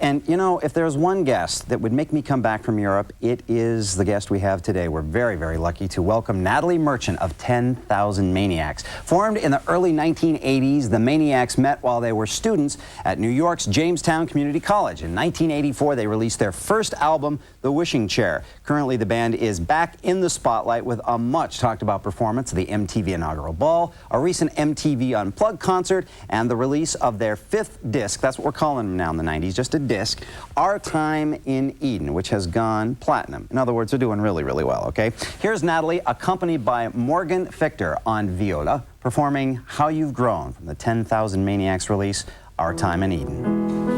And you know, if there's one guest that would make me come back from Europe, it is the guest we have today. We're very, very lucky to welcome Natalie Merchant of 10,000 Maniacs. Formed in the early 1980s, the Maniacs met while they were students at New York's Jamestown Community College. In 1984, they released their first album, The Wishing Chair. Currently, the band is back in the spotlight with a much talked about performance at the MTV inaugural ball, a recent MTV Unplugged concert, and the release of their fifth disc. That's what we're calling them now in the 90s, just a disc, Our Time in Eden, which has gone platinum. In other words, they're doing really, really well, okay? Here's Natalie, accompanied by Morgan Fichter on viola, performing How You've Grown from the 10,000 Maniacs release, Our Time in Eden.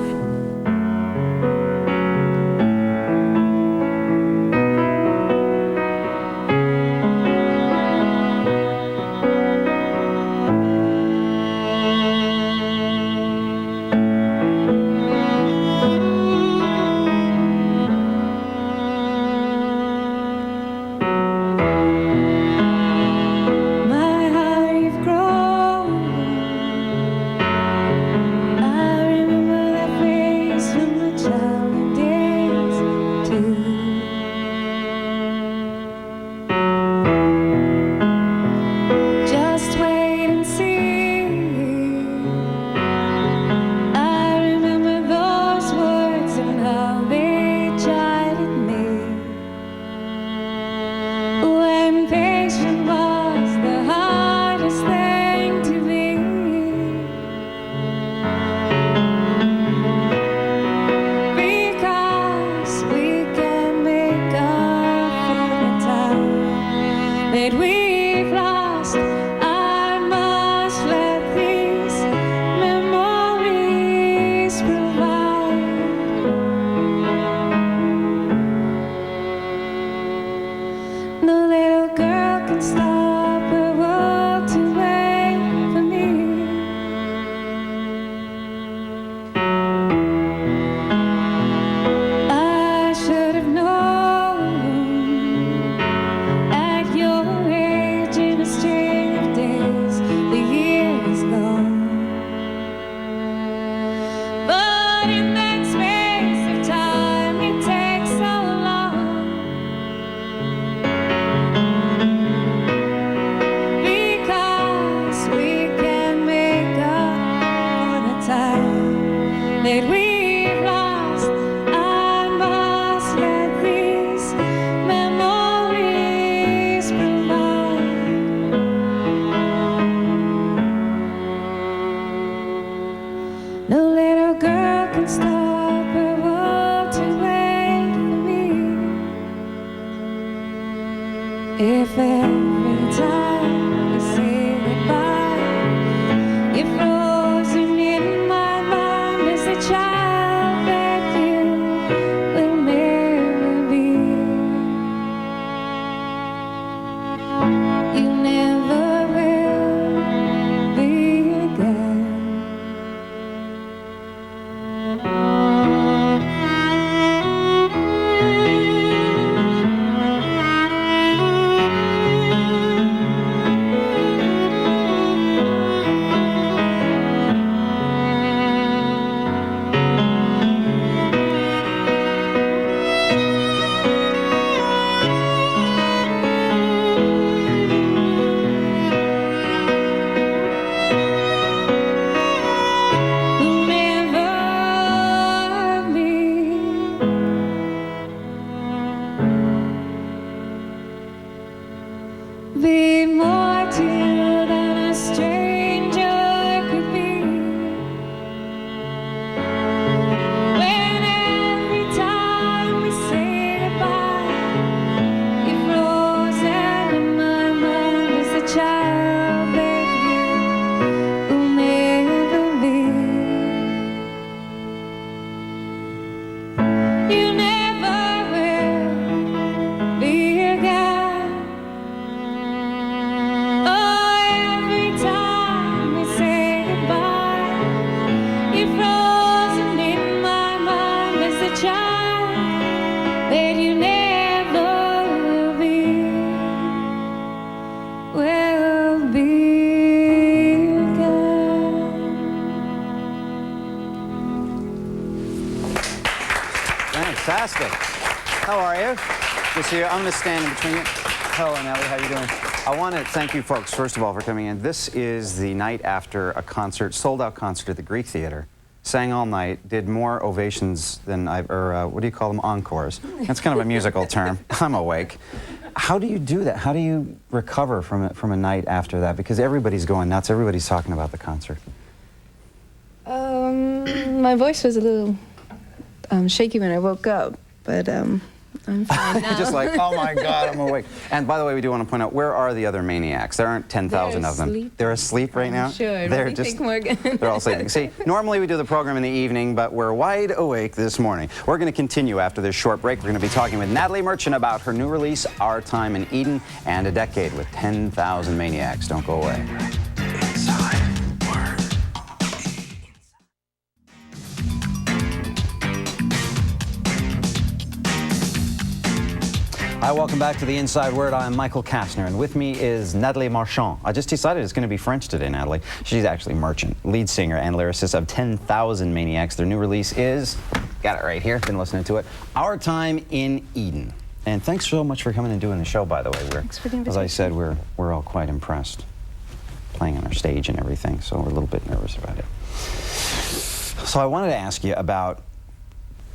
We've lost, I must let these memories provide. No little girl can stop her world to wait for me. I should have known at your age, in a string of days, the year is gone. But in that space of time, it takes so long, because we can make up for the time that we've lost. I must let these memories provide. No little girl can stop her world to wait for me. If every time we say goodbye, you're frozen in my mind as the child that you will never be. You never will be again. Fantastic. How are you? Good to see you. I'm going to stand in between you. Hello, Natalie. How you doing? I want to thank you folks, first of all, for coming in. This is the night after a concert, sold-out concert at the Greek Theater. Sang all night, did more ovations than I've, or what do you call them, encores? That's kind of a musical term. I'm awake. How do you do that? How do you recover from a night after that? Because everybody's going nuts. Everybody's talking about the concert. My voice was a little shaky when I woke up, but I'm fine now. Just like, oh my God, I'm awake. And by the way, we do want to point out, where are the other Maniacs? There aren't 10,000 of them. Asleep. They're asleep right now? Sure, They're what do you think, Morgan? They're all sleeping. See, normally we do the program in the evening, but we're wide awake this morning. We're going to continue after this short break. We're going to be talking with Natalie Merchant about her new release, Our Time in Eden, and a decade with 10,000 Maniacs. Don't go away. Hi, welcome back to the Inside Word. I'm Michael Kastner, and with me is Natalie Marchand. I just decided it's going to be French today, Natalie. She's actually Merchant, lead singer and lyricist of 10,000 Maniacs. Their new release is, got it right here, been listening to it, Our Time in Eden. And thanks so much for coming and doing the show, by the way. Thanks for the invitation. As I said, we're all quite impressed, playing on our stage and everything, so we're a little bit nervous about it. So I wanted to ask you about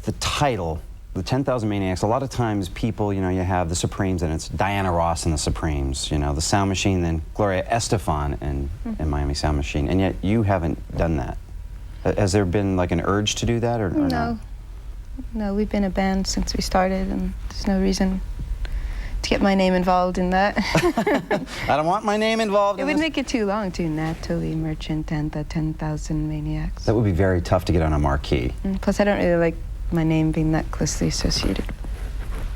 the title, the 10,000 Maniacs. A lot of times people, you know, you have the Supremes and it's Diana Ross and the Supremes, you know, the Sound Machine, then Gloria Estefan and Miami Sound Machine, and yet you haven't done that. Has there been like an urge to do that or No. not? No, we've been a band since we started, and there's no reason to get my name involved in that. I don't want my name involved It in would this. make it too long, too. Natalie Merchant and the 10,000 Maniacs. That would be very tough to get on a marquee Plus, I don't really like my name being that closely associated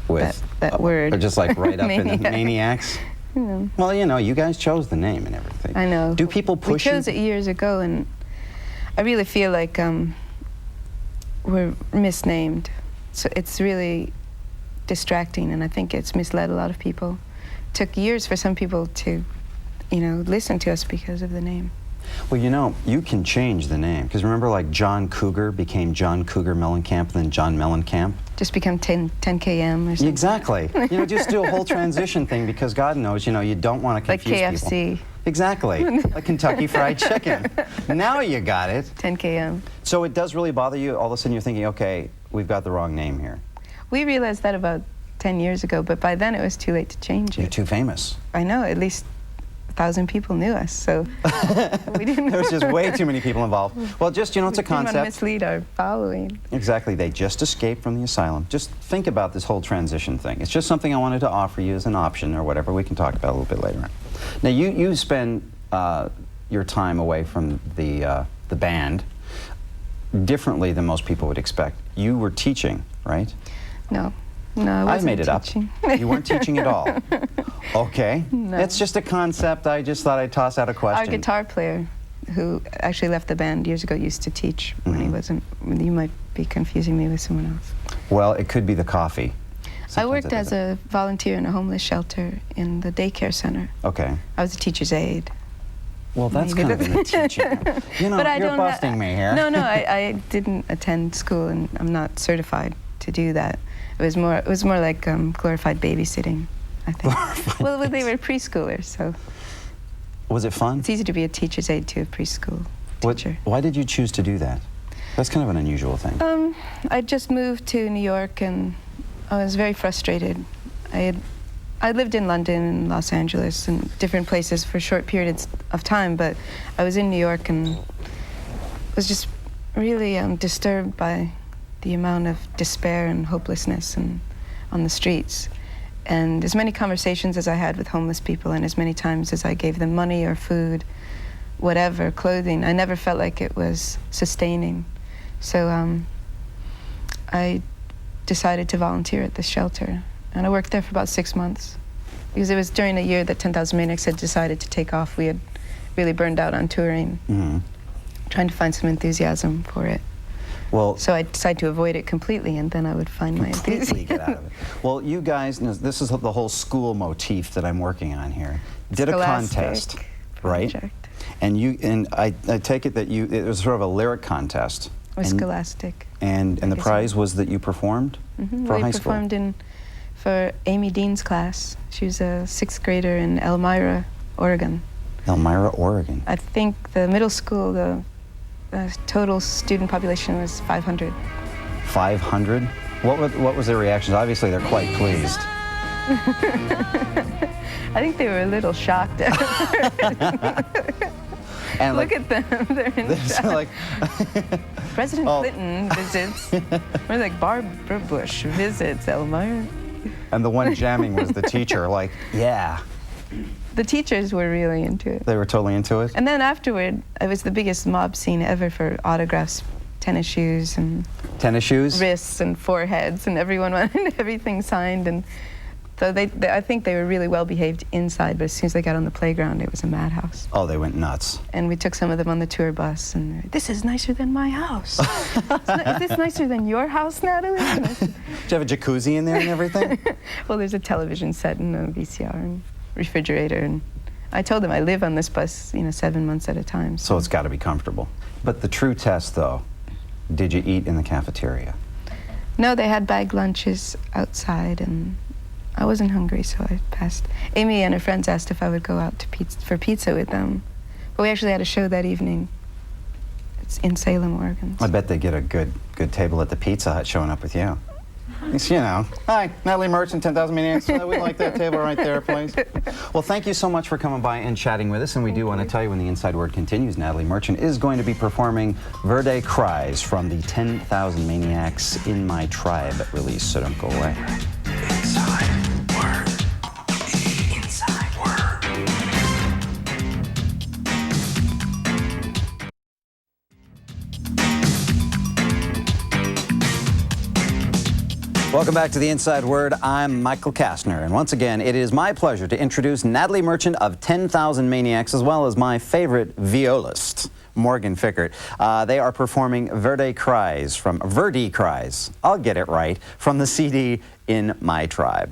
with. that word. Or just like right up in the Maniac. Maniacs. You know. Well, you know, you guys chose the name and everything. I know. Do people push We chose it years ago, and I really feel like we're misnamed. So it's really distracting, and I think it's misled a lot of people. It took years for some people to, you know, listen to us because of the name. Well, you know, you can change the name. Because remember, like, John Cougar became John Cougar Mellencamp, and then John Mellencamp? Just become 10 km or something. Exactly. You know, just do a whole transition thing, because God knows, you know, you don't want to Like confuse KFC. people. Exactly. Like Kentucky Fried Chicken. Now you got it. 10 km. So it does really bother you? All of a sudden you're thinking, okay, we've got the wrong name here. We realized that about 10 years ago, but by then it was too late to change You're it. too famous. I know, at least 1,000 people knew us, so we didn't. There's just way too many people involved. Well, just, you know, it's a We didn't want to concept. mislead our following. Exactly. They just escaped from the asylum. Just think about this whole transition thing. It's just something I wanted to offer you as an option or whatever. We can talk about a little bit later on. Now, you spend your time away from the band differently than most people would expect. You were teaching, right? No, I wasn't I made it teaching. up. You weren't teaching at all. Okay. No. It's just a concept. I just thought I'd toss out a question. Our guitar player, who actually left the band years ago, used to teach when he wasn't. You might be confusing me with someone else. Well, it could be the coffee. I Sometimes worked it as a volunteer in a homeless shelter in the daycare center. Okay. I was a teacher's aide. Well, that's Maybe kind of in the teaching. You know, But I you're don't busting me here. No, I didn't attend school, and I'm not certified to do that. It was more like glorified babysitting, I think. Well, they were preschoolers, so Was it fun? it's easy to be a teacher's aide to a preschool teacher. Why did you choose to do that? That's kind of an unusual thing. I just moved to New York, and I was very frustrated. I lived in London and Los Angeles and different places for short periods of time, but I was in New York and was just really disturbed by the amount of despair and hopelessness on the streets. And as many conversations as I had with homeless people, and as many times as I gave them money or food, whatever, clothing, I never felt like it was sustaining. So I decided to volunteer at this shelter. And I worked there for about 6 months. Because it was during the year that 10,000 Maniacs had decided to take off. We had really burned out on touring, trying to find some enthusiasm for it. Well, So I decided to avoid it completely, and then I would find my completely enthusiasm. get out of it. Well, you guys, this is the whole school motif that I'm working on here. Did a Scholastic contest, right? project. And I take it that it was sort of a lyric contest. or Scholastic. And the prize was that you performed for high school? We performed for Amy Dean's class. She was a 6th grader in Elmira, Oregon. Elmira, Oregon. I think the middle school, the total student population was 500. 500? What was their reactions? Obviously, they're quite pleased. I think they were a little shocked. And Look at them, they're in shock. like, President Clinton visits, or like Barbara Bush visits Elmira. And the one jamming was the teacher, like, yeah. The teachers were really into it. They were totally into it? And then afterward, it was the biggest mob scene ever for autographs, tennis shoes, and tennis shoes? Wrists and foreheads, and everyone wanted everything signed. And so I think they were really well behaved inside, but as soon as they got on the playground, it was a madhouse. Oh, they went nuts. And we took some of them on the tour bus, and this is nicer than my house. Is this nicer than your house, Natalie? Did you have a jacuzzi in there and everything? Well, there's a television set and a VCR and refrigerator, and I told them I live on this bus, 7 months at a time. So it's got to be comfortable. But the true test, though, did you eat in the cafeteria? No, they had bag lunches outside, and I wasn't hungry, so I passed. Amy and her friends asked if I would go out to for pizza with them, but we actually had a show that evening. It's in Salem, Oregon. I bet they get a good table at the Pizza Hut showing up with you. It's, hi, Natalie Merchant, 10,000 Maniacs. We like that table right there, please. Well, thank you so much for coming by and chatting with us. And we do want to tell you when the Inside Word continues, Natalie Merchant is going to be performing Verdi Cries from the 10,000 Maniacs In My Tribe release, so don't go away. Inside Word. Inside Word. Welcome back to the Inside Word. I'm Michael Kastner, and once again, it is my pleasure to introduce Natalie Merchant of 10,000 Maniacs, as well as my favorite violist, Morgan Fickert. They are performing Verdi Cries. I'll get it right, from the CD In My Tribe.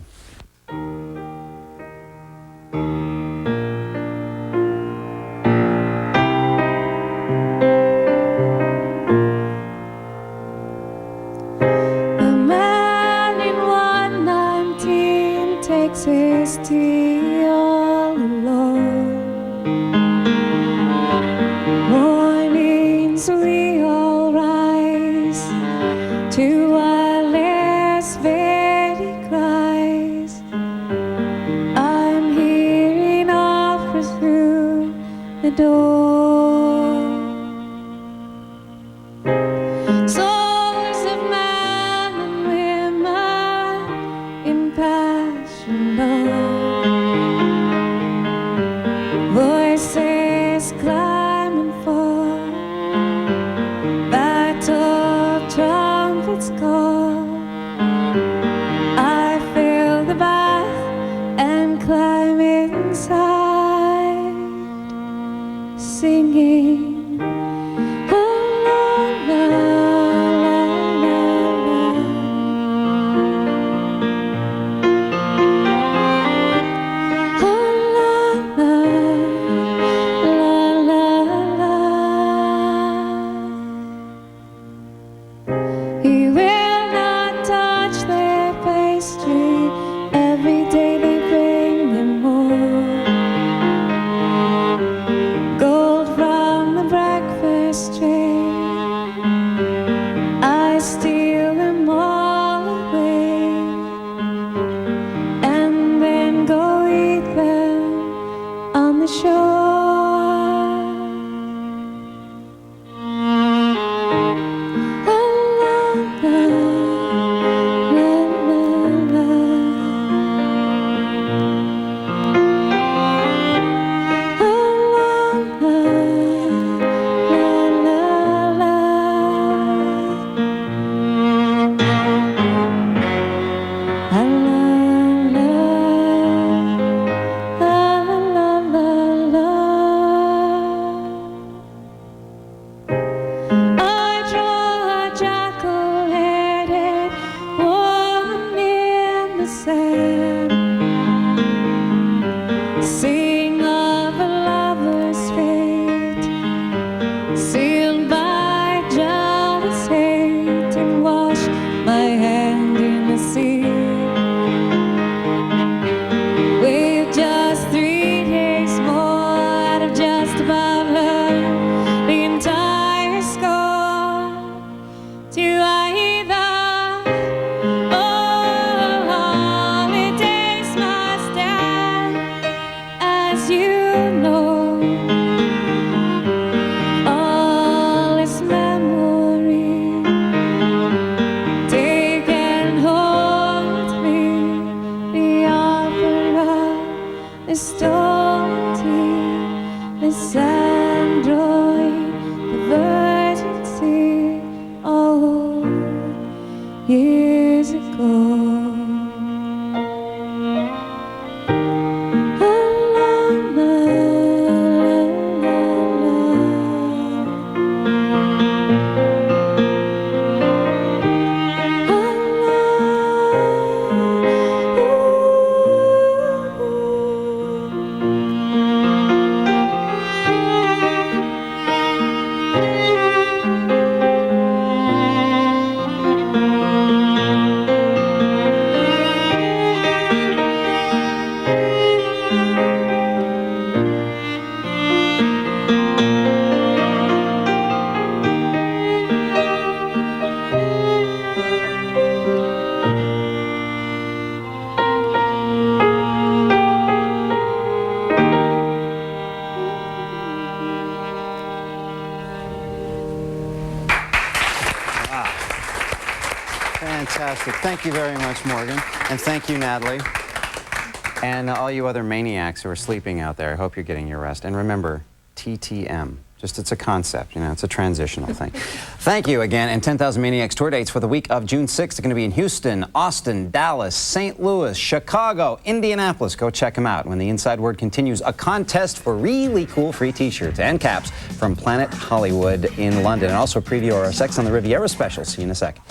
His tea all alone. Mornings we all rise to wireless Verdi cries. I'm hearing offers through the door. Souls of men and women impassioned voices climb and fall, battle trumpets call. I fill the bath and climb inside, sing to either. Oh, holidays must end, as you know. All is memory. Take and hold me, the author of the story, this android, the virgin sea, oh, years ago. Fantastic. Thank you very much, Morgan. And thank you, Natalie. And all you other maniacs who are sleeping out there, I hope you're getting your rest. And remember, TTM. Just, it's a concept, you know, it's a transitional thing. Thank you again. And 10,000 Maniacs tour dates for the week of June 6th are going to be in Houston, Austin, Dallas, St. Louis, Chicago, Indianapolis. Go check them out. When the Inside Word continues, a contest for really cool free t-shirts and caps from Planet Hollywood in London. And also a preview of our Sex on the Riviera special. See you in a second.